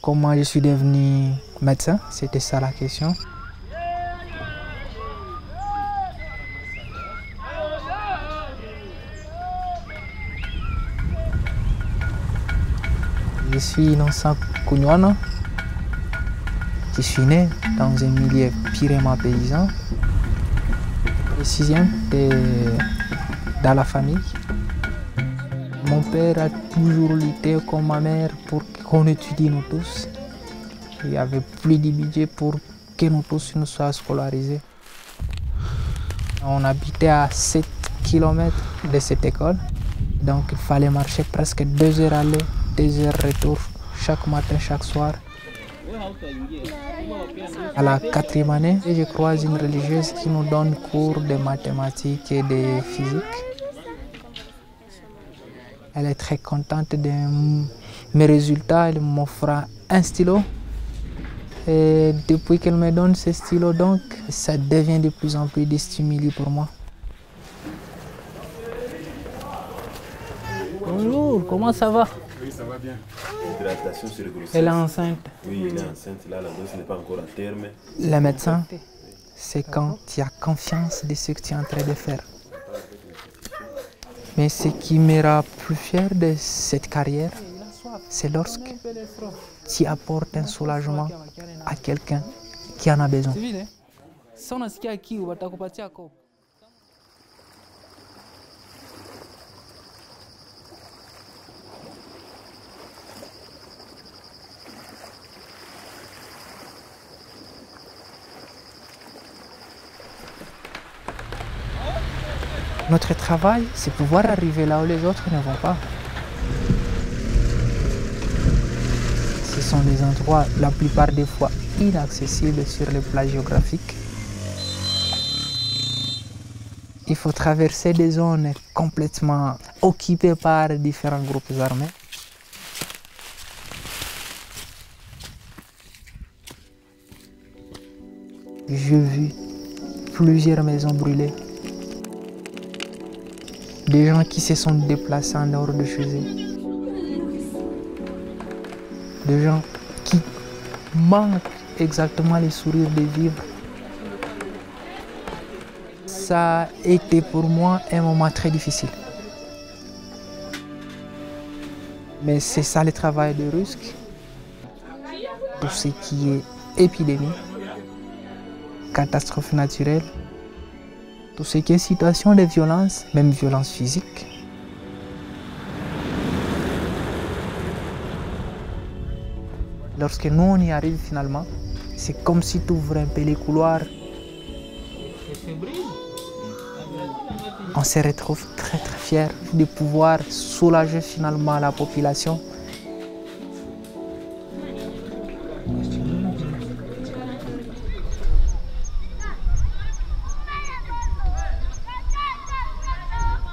Comment je suis devenu médecin, c'était ça la question. Je suis Innocent Kouniouana. Je suis né dans un milieu purement paysan. Le sixième était dans la famille. Mon père a toujours lutté comme ma mère pour qu'on étudie nous tous. Il n'y avait plus de budget pour que nous tous nous soyons scolarisés. On habitait à 7 km de cette école. Donc il fallait marcher presque 2 heures aller, 2 heures retour, chaque matin, chaque soir. À la 4e année, je croise une religieuse qui nous donne cours de mathématiques et de physique. Elle est très contente de mes résultats, elle m'offre un stylo. Et depuis qu'elle me donne ce stylo, donc, ça devient de plus en plus de stimuli pour moi. Bonjour, comment ça va? Oui, ça va bien. Hydratation sur le grossesse. Elle est enceinte. Oui, elle est enceinte. Là, la grossesse n'est pas encore à terme. Le médecin, c'est quand tu as confiance de ce que tu es en train de faire. Mais ce qui me rend plus fier de cette carrière, c'est lorsque tu apportes un soulagement à quelqu'un qui en a besoin. Notre travail, c'est pouvoir arriver là où les autres ne vont pas. Ce sont des endroits, la plupart des fois, inaccessibles sur le plan géographique. Il faut traverser des zones complètement occupées par différents groupes armés. J'ai vu plusieurs maisons brûlées. Des gens qui se sont déplacés en dehors de chez eux. Des gens qui manquent exactement les sourires de vivre. Ça a été pour moi un moment très difficile. Mais c'est ça le travail de RUSC. Tout ce qui est épidémie, catastrophe naturelle, tout ce qui est situation de violence, même violence physique. Lorsque nous on y arrive finalement, c'est comme si tu ouvrais un peu les couloirs. On se retrouve très fiers de pouvoir soulager finalement la population.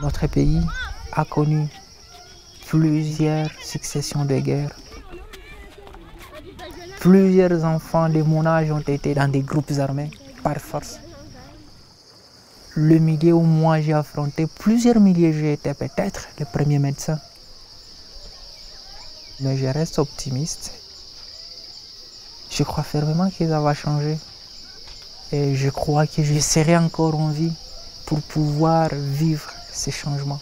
Notre pays a connu plusieurs successions de guerres. Plusieurs enfants de mon âge ont été dans des groupes armés par force. Le milieu où moi j'ai affronté plusieurs milliers, j'ai été peut-être le premier médecin. Mais je reste optimiste. Je crois fermement que ça va changer. Et je crois que je serai encore en vie pour pouvoir vivre ces changements.